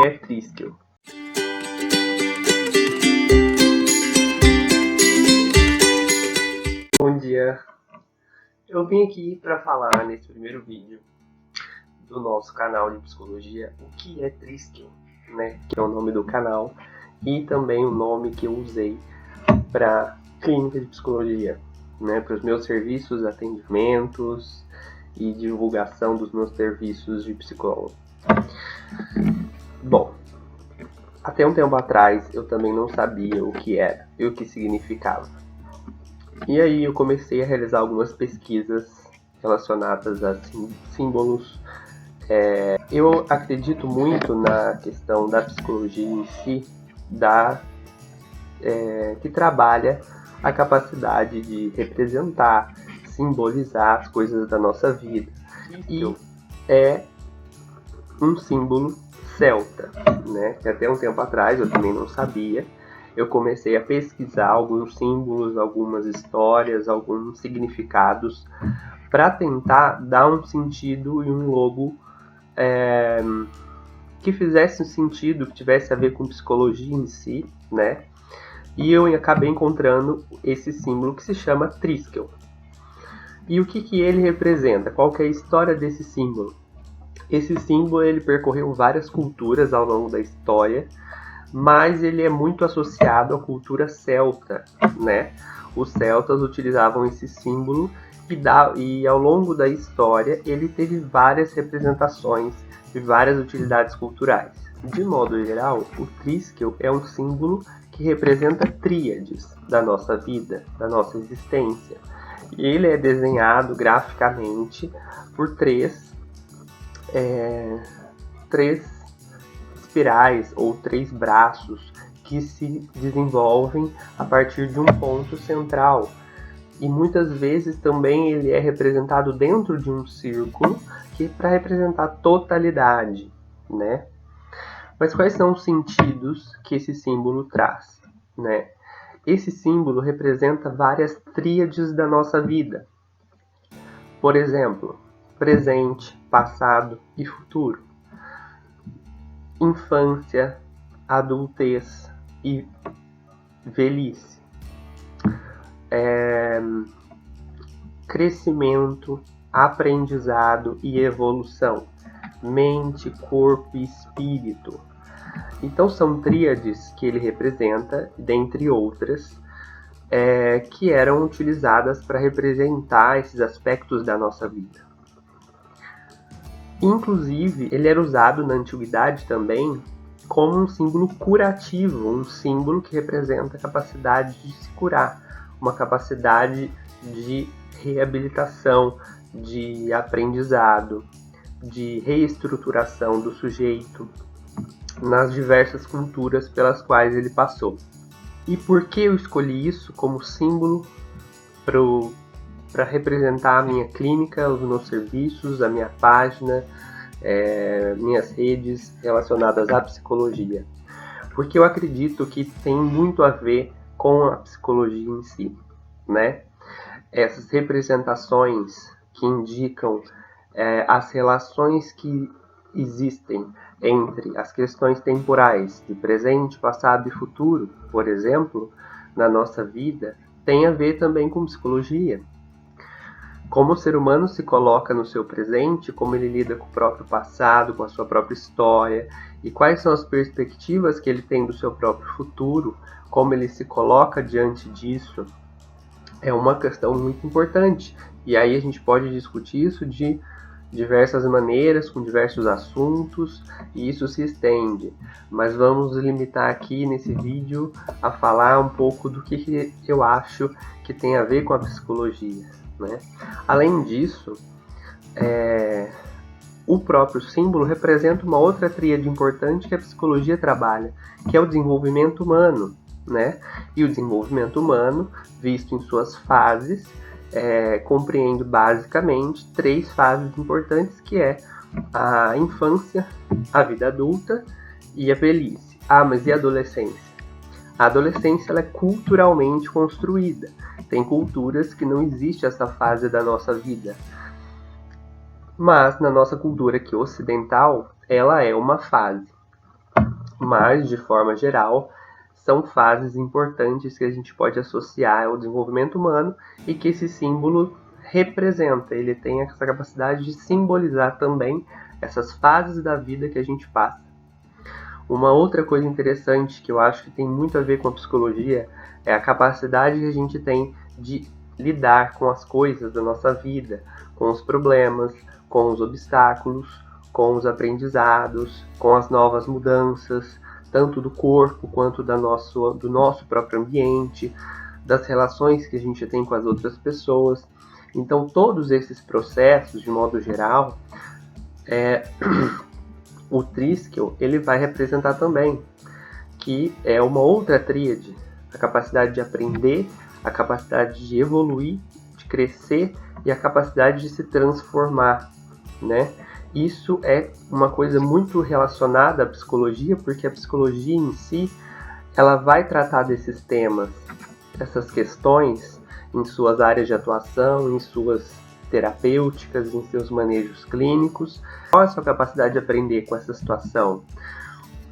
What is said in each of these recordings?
é Triskel? Bom dia! Eu vim aqui para falar nesse primeiro vídeo do nosso canal de psicologia o que é Triskel, né? Que é o nome do canal e também o nome que eu usei para clínica de psicologia, né? Para os meus serviços, atendimentos e divulgação dos meus serviços de psicólogo. Bom, até um tempo atrás eu também não sabia o que era e o que significava. E aí eu comecei a realizar algumas pesquisas relacionadas a símbolos. Eu acredito muito na questão da psicologia em si, que trabalha a capacidade de representar, simbolizar as coisas da nossa vida. E é um símbolo celta, né? Que até um tempo atrás eu também não sabia. Eu comecei a pesquisar alguns símbolos, algumas histórias, alguns significados para tentar dar um sentido e um logo que fizesse um sentido, que tivesse a ver com psicologia em si, né? E eu acabei encontrando esse símbolo que se chama Triskel. E o que ele representa? Qual que é a história desse símbolo? Esse símbolo ele percorreu várias culturas ao longo da história, mas ele é muito associado à cultura celta, né? Os celtas utilizavam esse símbolo e ao longo da história ele teve várias representações e várias utilidades culturais. De modo geral, o Triskel é um símbolo que representa tríades da nossa vida, da nossa existência. E ele é desenhado graficamente por três espirais ou três braços que se desenvolvem a partir de um ponto central. E muitas vezes também ele é representado dentro de um círculo que é para representar a totalidade, né? Mas quais são os sentidos que esse símbolo traz, né? Esse símbolo representa várias tríades da nossa vida. Por exemplo, presente, passado e futuro. Infância, adultez e velhice. Crescimento, aprendizado e evolução. Mente, corpo e espírito. Então são tríades que ele representa, dentre outras, que eram utilizadas para representar esses aspectos da nossa vida. Inclusive, ele era usado na antiguidade também como um símbolo curativo, um símbolo que representa a capacidade de se curar, uma capacidade de reabilitação, de aprendizado, de reestruturação do sujeito nas diversas culturas pelas quais ele passou. E por que eu escolhi isso como símbolo para representar a minha clínica, os meus serviços, a minha página, minhas redes relacionadas à psicologia? Porque eu acredito que tem muito a ver com a psicologia em si, né? Essas representações que indicam as relações que existem entre as questões temporais de presente, passado e futuro, por exemplo, na nossa vida, tem a ver também com psicologia. Como o ser humano se coloca no seu presente, como ele lida com o próprio passado, com a sua própria história, e quais são as perspectivas que ele tem do seu próprio futuro, como ele se coloca diante disso, é uma questão muito importante. E aí a gente pode discutir isso de diversas maneiras, com diversos assuntos, e isso se estende. Mas vamos limitar aqui nesse vídeo a falar um pouco do que eu acho que tem a ver com a psicologia, né? Além disso, o próprio símbolo representa uma outra tríade importante que a psicologia trabalha, que é o desenvolvimento humano, né? E o desenvolvimento humano, visto em suas fases, compreende basicamente três fases importantes, que é a infância, a vida adulta e a velhice. Mas e a adolescência? A adolescência ela é culturalmente construída. Tem culturas que não existe essa fase da nossa vida. Mas na nossa cultura aqui ocidental, ela é uma fase. mas, de forma geral, são fases importantes que a gente pode associar ao desenvolvimento humano e que esse símbolo representa. Ele tem essa capacidade de simbolizar também essas fases da vida que a gente passa. Uma outra coisa interessante que eu acho que tem muito a ver com a psicologia é a capacidade que a gente tem de lidar com as coisas da nossa vida, com os problemas, com os obstáculos, com os aprendizados, com as novas mudanças, tanto do corpo quanto do nosso próprio ambiente, das relações que a gente tem com as outras pessoas. Então, todos esses processos, de modo geral, o Triskel ele vai representar também, que é uma outra tríade, a capacidade de aprender, a capacidade de evoluir, de crescer e a capacidade de se transformar, né? Isso é uma coisa muito relacionada à psicologia, porque a psicologia em si, ela vai tratar desses temas, essas questões, em suas áreas de atuação, em suas terapêuticas, em seus manejos clínicos. Qual é a sua capacidade de aprender com essa situação?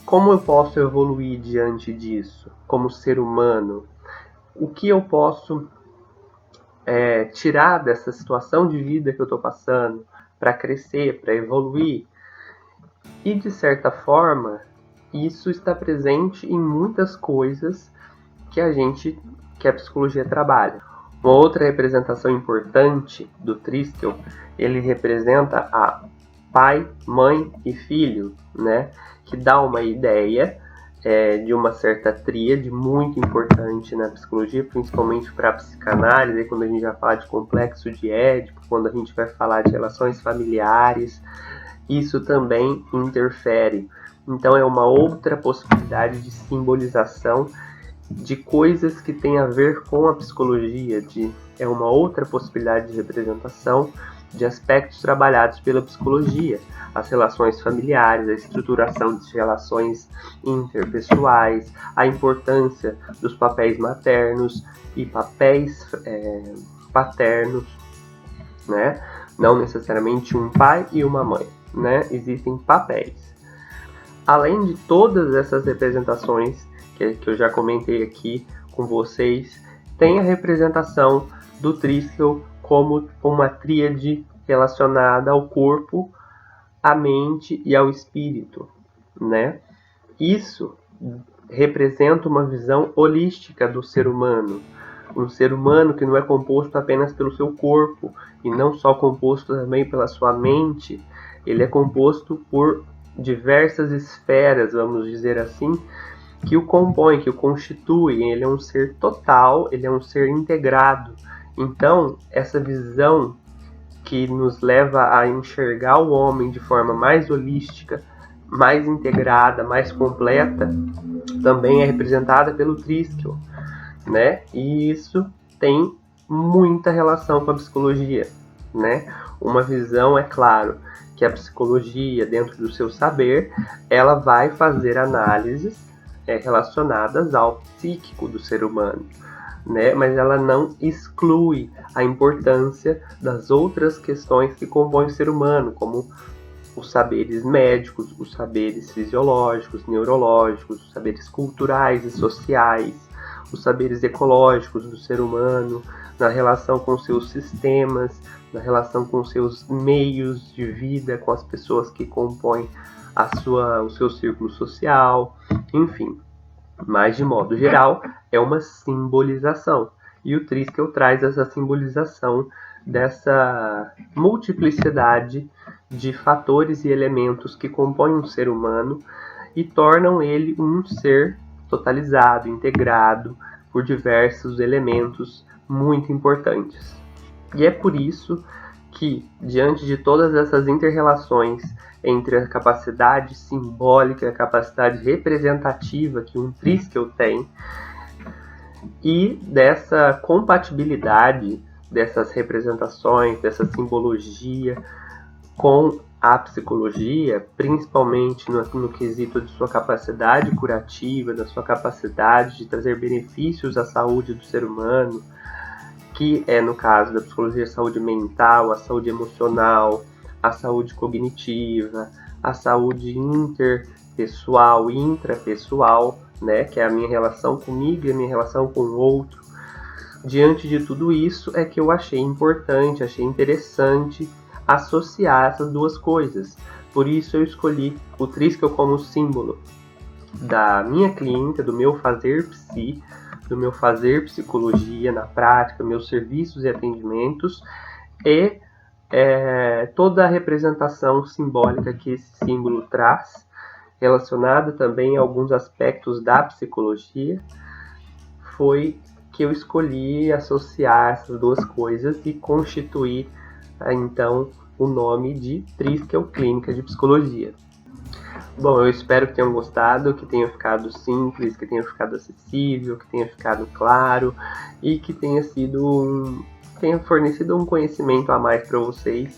Como eu posso evoluir diante disso, como ser humano? O que eu posso tirar dessa situação de vida que eu estou passando para crescer, para evoluir? E, de certa forma, isso está presente em muitas coisas que a psicologia trabalha. Uma outra representação importante do Triskel, ele representa a pai, mãe e filho, né? Que dá uma ideia de uma certa tríade muito importante na psicologia, principalmente para a psicanálise, quando a gente vai falar de complexo de Édipo, quando a gente vai falar de relações familiares, isso também interfere. Então é uma outra possibilidade de simbolização de coisas que têm a ver com a psicologia, é uma outra possibilidade de representação de aspectos trabalhados pela psicologia, as relações familiares, a estruturação de relações interpessoais, a importância dos papéis maternos e papéis paternos, né? Não necessariamente um pai e uma mãe, né? Existem papéis. Além de todas essas representações que eu já comentei aqui com vocês, tem a representação do Triskel como uma tríade relacionada ao corpo, à mente e ao espírito, né? Isso representa uma visão holística do ser humano, um ser humano que não é composto apenas pelo seu corpo e não só composto também pela sua mente, ele é composto por diversas esferas, vamos dizer assim, que o compõem, que o constituem. Ele é um ser total, ele é um ser integrado. Então, essa visão que nos leva a enxergar o homem de forma mais holística, mais integrada, mais completa, também é representada pelo Triskel, né? E isso tem muita relação com a psicologia, né? Uma visão, é claro, que a psicologia, dentro do seu saber, ela vai fazer análises relacionadas ao psíquico do ser humano, né? Mas ela não exclui a importância das outras questões que compõem o ser humano, como os saberes médicos, os saberes fisiológicos, neurológicos, os saberes culturais e sociais, os saberes ecológicos do ser humano, na relação com seus sistemas, na relação com seus meios de vida, com as pessoas que compõem o seu círculo social, enfim. Mas, de modo geral, é uma simbolização. E o Triskel traz essa simbolização dessa multiplicidade de fatores e elementos que compõem um ser humano e tornam ele um ser totalizado, integrado por diversos elementos muito importantes. E é por isso que, diante de todas essas inter-relações entre a capacidade simbólica e a capacidade representativa que um Triskel tem, e dessa compatibilidade dessas representações, dessa simbologia com a psicologia, principalmente no quesito de sua capacidade curativa, da sua capacidade de trazer benefícios à saúde do ser humano, que é, no caso da psicologia, a saúde mental, a saúde emocional, a saúde cognitiva, a saúde pessoal e intrapessoal, né, que é a minha relação comigo e a minha relação com o outro. Diante de tudo isso é que eu achei importante, achei interessante associar essas duas coisas. Por isso eu escolhi o Tris que eu como símbolo da minha clínica, do meu fazer psi, do meu fazer psicologia na prática, meus serviços e atendimentos e toda a representação simbólica que esse símbolo traz, relacionada também a alguns aspectos da psicologia, foi que eu escolhi associar essas duas coisas e constituir então o nome de Triskel Clínica de Psicologia. Bom, eu espero que tenham gostado, que tenha ficado simples, que tenha ficado acessível, que tenha ficado claro e que tenha fornecido um conhecimento a mais para vocês.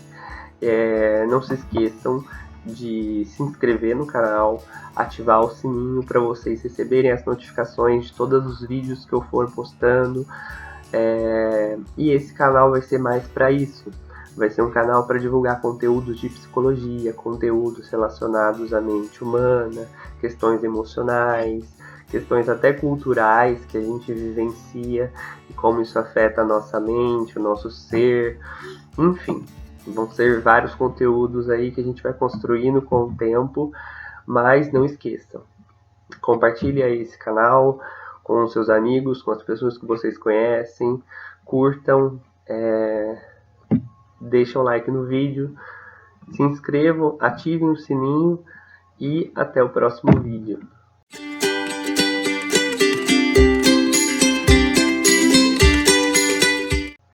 Não se esqueçam de se inscrever no canal, ativar o sininho para vocês receberem as notificações de todos os vídeos que eu for postando. E esse canal vai ser mais para isso. Vai ser um canal para divulgar conteúdos de psicologia, conteúdos relacionados à mente humana, questões emocionais, questões até culturais que a gente vivencia e como isso afeta a nossa mente, o nosso ser, enfim. Vão ser vários conteúdos aí que a gente vai construindo com o tempo, mas não esqueçam, compartilhe aí esse canal com os seus amigos, com as pessoas que vocês conhecem, curtam, deixem um like no vídeo, se inscrevam, ativem o sininho e até o próximo vídeo.